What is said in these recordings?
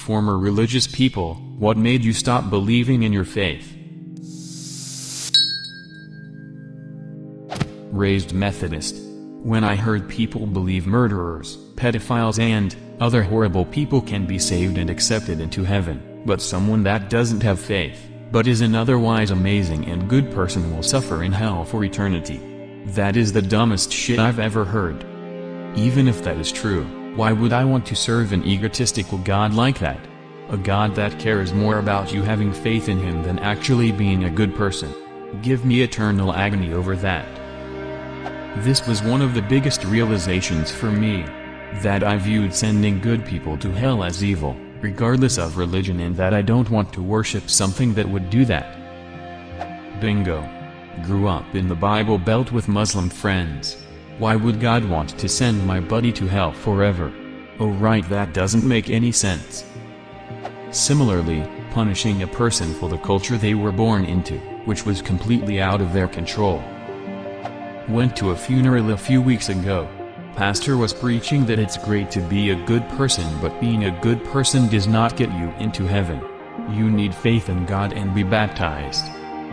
former religious people, what made you stop believing in your faith? Raised Methodist. When I heard people believe murderers, pedophiles and other horrible people can be saved and accepted into heaven, but someone that doesn't have faith, but is an otherwise amazing and good person will suffer in hell for eternity. That is the dumbest shit I've ever heard. Even if that is true, why would I want to serve an egotistical God like that? A God that cares more about you having faith in him than actually being a good person. Give me eternal agony over that. This was one of the biggest realizations for me. That I viewed sending good people to hell as evil, regardless of religion, and that I don't want to worship something that would do that. Bingo. Grew up in the Bible Belt with Muslim friends. Why would God want to send my buddy to hell forever? Oh right, that doesn't make any sense. Similarly, punishing a person for the culture they were born into, which was completely out of their control. Went to a funeral a few weeks ago. Pastor was preaching that it's great to be a good person, but being a good person does not get you into heaven. You need faith in God and be baptized.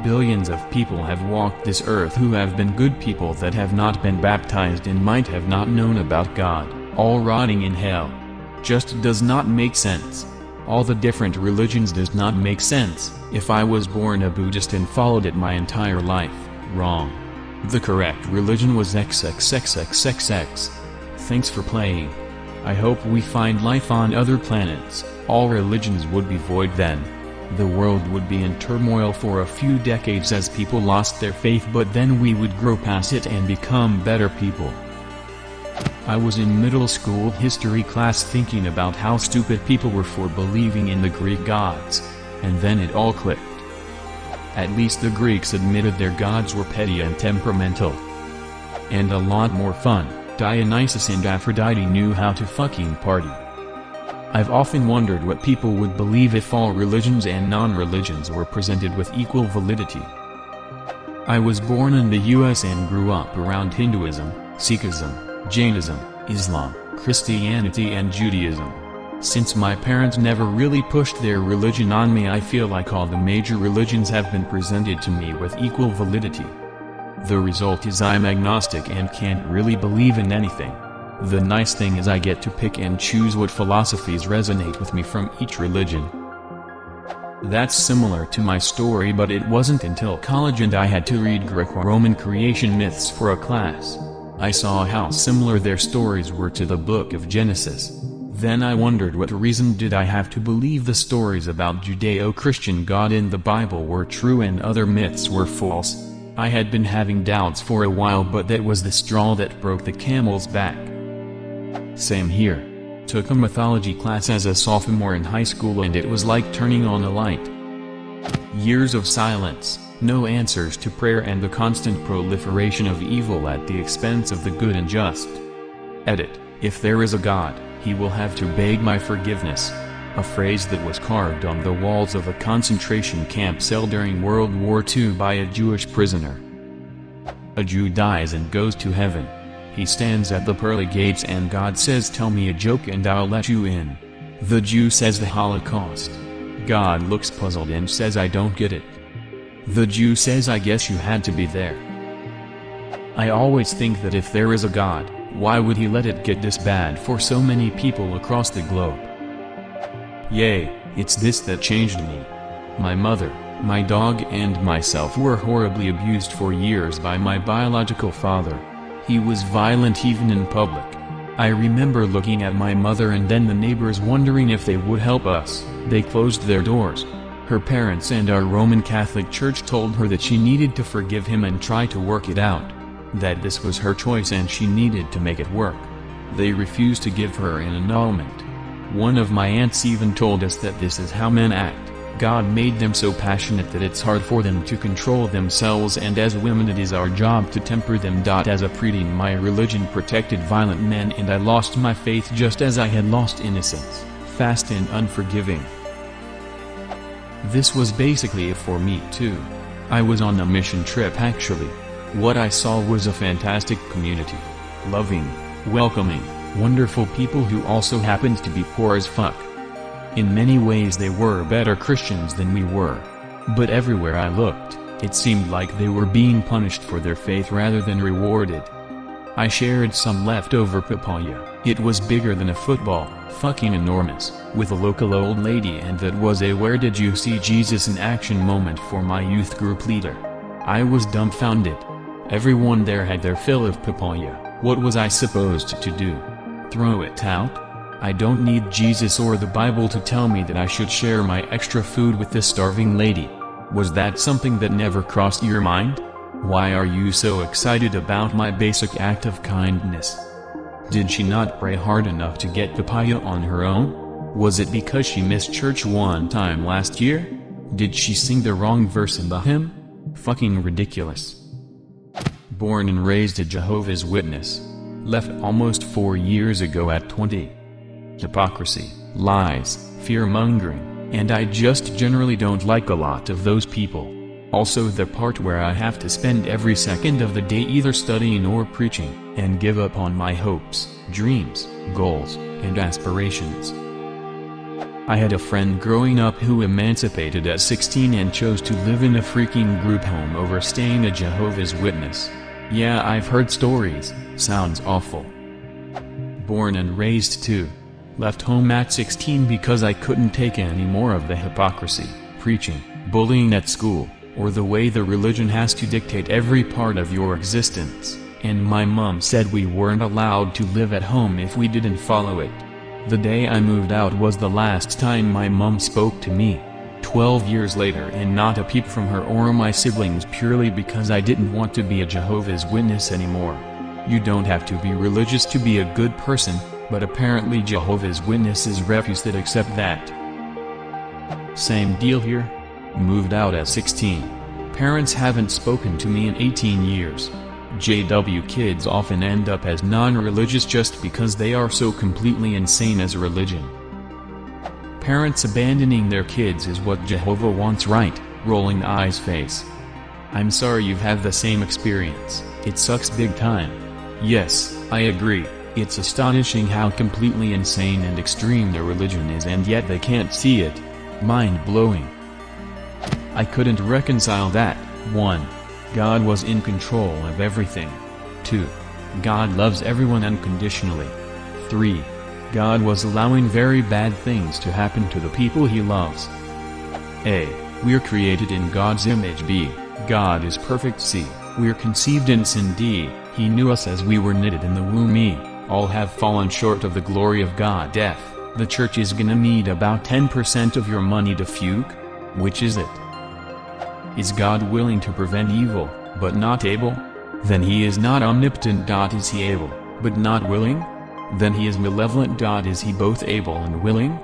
Billions of people have walked this earth who have been good people that have not been baptized and might have not known about God, all rotting in hell. Just does not make sense. All the different religions does not make sense. If I was born a Buddhist and followed it my entire life, wrong. The correct religion was XXXXXX. Thanks for playing. I hope we find life on other planets. All religions would be void then. The world would be in turmoil for a few decades as people lost their faith, but then we would grow past it and become better people. I was in middle school history class thinking about how stupid people were for believing in the Greek gods. And then it all clicked. At least the Greeks admitted their gods were petty and temperamental. And a lot more fun. Dionysus and Aphrodite knew how to fucking party. I've often wondered what people would believe if all religions and non-religions were presented with equal validity. I was born in the US and grew up around Hinduism, Sikhism, Jainism, Islam, Christianity and Judaism. Since my parents never really pushed their religion on me, I feel like all the major religions have been presented to me with equal validity. The result is I'm agnostic and can't really believe in anything. The nice thing is I get to pick and choose what philosophies resonate with me from each religion. That's similar to my story, but it wasn't until college and I had to read Greco-Roman creation myths for a class. I saw how similar their stories were to the book of Genesis. Then I wondered, what reason did I have to believe the stories about Judeo-Christian God in the Bible were true and other myths were false? I had been having doubts for a while, but that was the straw that broke the camel's back. Same here. Took a mythology class as a sophomore in high school and it was like turning on a light. Years of silence, no answers to prayer, and the constant proliferation of evil at the expense of the good and just. Edit. If there is a God, he will have to beg my forgiveness. A phrase that was carved on the walls of a concentration camp cell during World War II by a Jewish prisoner. A Jew dies and goes to heaven. He stands at the pearly gates and God says, "Tell me a joke and I'll let you in." The Jew says, "The Holocaust." God looks puzzled and says, "I don't get it." The Jew says, "I guess you had to be there." I always think that if there is a God, why would he let it get this bad for so many people across the globe? Yay, it's this that changed me. My mother, my dog and myself were horribly abused for years by my biological father. He was violent even in public. I remember looking at my mother and then the neighbors wondering if they would help us. They closed their doors. Her parents and our Roman Catholic Church told her that she needed to forgive him and try to work it out. That this was her choice and she needed to make it work. They refused to give her an annulment. One of my aunts even told us that this is how men act. God made them so passionate that it's hard for them to control themselves, and as women it is our job to temper them. As a preteen, my religion protected violent men and I lost my faith just as I had lost innocence, fast and unforgiving. This was basically it for me too. I was on a mission trip actually. What I saw was a fantastic community. Loving, welcoming, wonderful people who also happened to be poor as fuck. In many ways they were better Christians than we were. But everywhere I looked, it seemed like they were being punished for their faith rather than rewarded. I shared some leftover papaya, it was bigger than a football, fucking enormous, with a local old lady, and that was a "Where did you see Jesus in action" moment for my youth group leader. I was dumbfounded. Everyone there had their fill of papaya. What was I supposed to do? Throw it out? I don't need Jesus or the Bible to tell me that I should share my extra food with this starving lady. Was that something that never crossed your mind? Why are you so excited about my basic act of kindness? Did she not pray hard enough to get papaya on her own? Was it because she missed church one time last year? Did she sing the wrong verse in the hymn? Fucking ridiculous. Born and raised a Jehovah's Witness. Left almost 4 years ago at 20. Hypocrisy, lies, fear-mongering, and I just generally don't like a lot of those people. Also the part where I have to spend every second of the day either studying or preaching, and give up on my hopes, dreams, goals, and aspirations. I had a friend growing up who emancipated at 16 and chose to live in a freaking group home over staying a Jehovah's Witness. Yeah, I've heard stories, sounds awful. Born and raised too. Left home at 16 because I couldn't take any more of the hypocrisy, preaching, bullying at school, or the way the religion has to dictate every part of your existence, and my mom said we weren't allowed to live at home if we didn't follow it. The day I moved out was the last time my mom spoke to me. 12 years later, and not a peep from her or my siblings, purely because I didn't want to be a Jehovah's Witness anymore. You don't have to be religious to be a good person, but apparently Jehovah's Witnesses refuse that accept that. Same deal here. Moved out at 16. Parents haven't spoken to me in 18 years. JW kids often end up as non-religious just because they are so completely insane as a religion. Parents abandoning their kids is what Jehovah wants, right? Rolling eyes face. I'm sorry you've had the same experience, it sucks big time. Yes, I agree, it's astonishing how completely insane and extreme their religion is, and yet they can't see it. Mind-blowing. I couldn't reconcile that. 1. God was in control of everything. 2. God loves everyone unconditionally. 3. God was allowing very bad things to happen to the people he loves. A. We're created in God's image. B. God is perfect. C. We're conceived in sin. D. He knew us as we were knitted in the womb. E. All have fallen short of the glory of God. F. The church is gonna need about 10% of your money to fugue? Which is it? Is God willing to prevent evil, but not able? Then he is not omnipotent. Is he able, but not willing? Then he is malevolent. Is he both able and willing?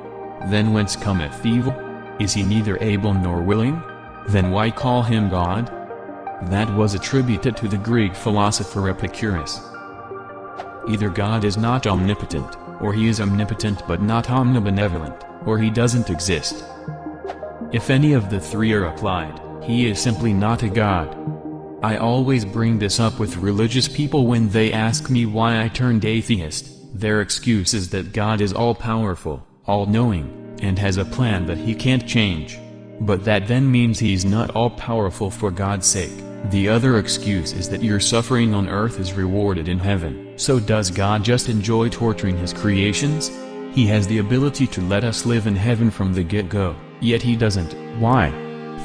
Then whence cometh evil? Is he neither able nor willing? Then why call him God? That was attributed to the Greek philosopher Epicurus. Either God is not omnipotent, or he is omnipotent but not omnibenevolent, or he doesn't exist. If any of the three are applied, he is simply not a God. I always bring this up with religious people when they ask me why I turned atheist. Their excuse is that God is all-powerful, all-knowing, and has a plan that he can't change. But that then means he's not all-powerful for God's sake. The other excuse is that your suffering on earth is rewarded in heaven. So does God just enjoy torturing his creations? He has the ability to let us live in heaven from the get-go, yet he doesn't. Why?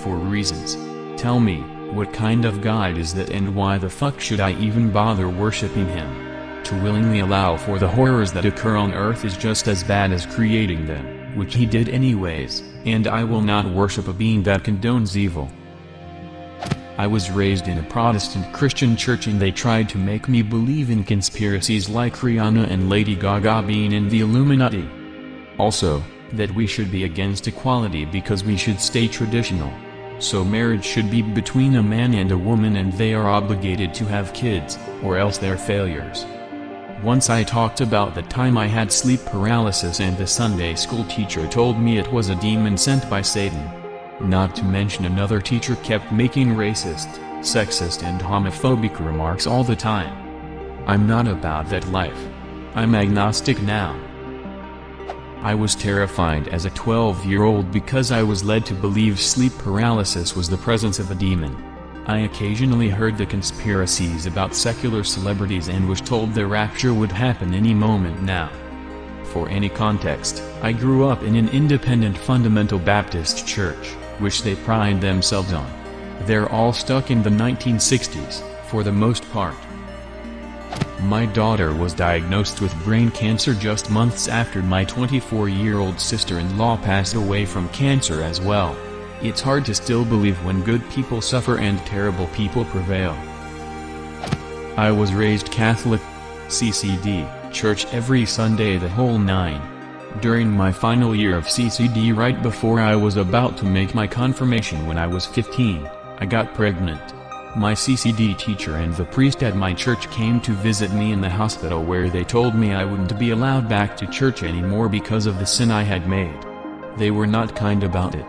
For reasons. Tell me, what kind of God is that, and why the fuck should I even bother worshipping him? To willingly allow for the horrors that occur on earth is just as bad as creating them, which he did anyways, and I will not worship a being that condones evil. I was raised in a Protestant Christian church, and they tried to make me believe in conspiracies like Rihanna and Lady Gaga being in the Illuminati. Also, that we should be against equality because we should stay traditional. So marriage should be between a man and a woman, and they are obligated to have kids, or else they're failures. Once I talked about the time I had sleep paralysis, and the Sunday school teacher told me it was a demon sent by Satan. Not to mention another teacher kept making racist, sexist and homophobic remarks all the time. I'm not about that life. I'm agnostic now. I was terrified as a 12-year-old because I was led to believe sleep paralysis was the presence of a demon. I occasionally heard the conspiracies about secular celebrities and was told the rapture would happen any moment now. For any context, I grew up in an independent fundamental Baptist church, which they pride themselves on. They're all stuck in the 1960s, for the most part. My daughter was diagnosed with brain cancer just months after my 24-year-old sister-in-law passed away from cancer as well. It's hard to still believe when good people suffer and terrible people prevail. I was raised Catholic, CCD, church every Sunday the whole nine. During my final year of CCD right before I was about to make my confirmation when I was 15, I got pregnant. My CCD teacher and the priest at my church came to visit me in the hospital where they told me I wouldn't be allowed back to church anymore because of the sin I had made. They were not kind about it.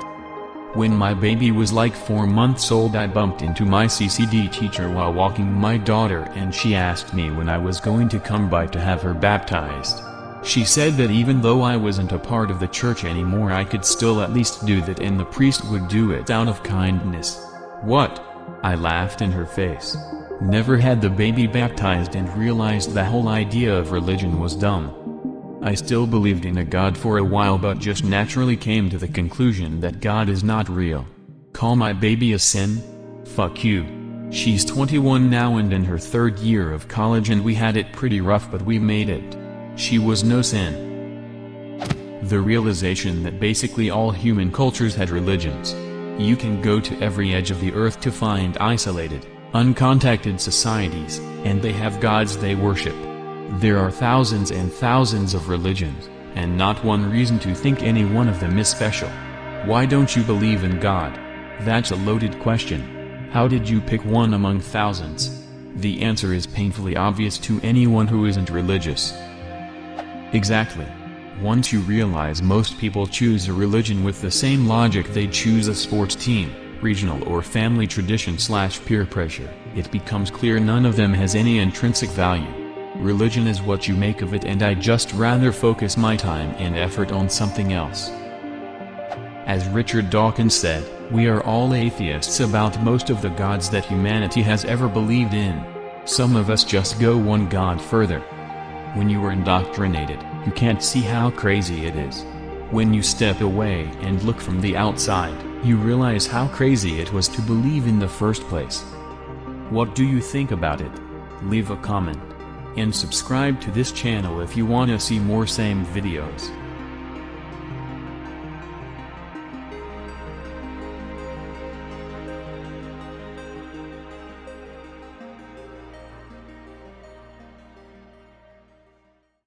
When my baby was like 4 months old, I bumped into my CCD teacher while walking my daughter and she asked me when I was going to come by to have her baptized. She said that even though I wasn't a part of the church anymore I could still at least do that and the priest would do it out of kindness. What? I laughed in her face. Never had the baby baptized and realized the whole idea of religion was dumb. I still believed in a God for a while but just naturally came to the conclusion that God is not real. Call my baby a sin? Fuck you. She's 21 now and in her 3rd year of college and we had it pretty rough but we made it. She was no sin. The realization that basically all human cultures had religions. You can go to every edge of the earth to find isolated, uncontacted societies, and they have gods they worship. There are thousands and thousands of religions, and not one reason to think any one of them is special. Why don't you believe in God? That's a loaded question. How did you pick one among thousands? The answer is painfully obvious to anyone who isn't religious. Exactly. Once you realize most people choose a religion with the same logic they choose a sports team, regional or family tradition/peer pressure, it becomes clear none of them has any intrinsic value. Religion is what you make of it and I'd just rather focus my time and effort on something else. As Richard Dawkins said, we are all atheists about most of the gods that humanity has ever believed in. Some of us just go one god further. When you are indoctrinated, you can't see how crazy it is. When you step away and look from the outside, you realize how crazy it was to believe in the first place. What do you think about it? Leave a comment. And subscribe to this channel if you want to see more same videos.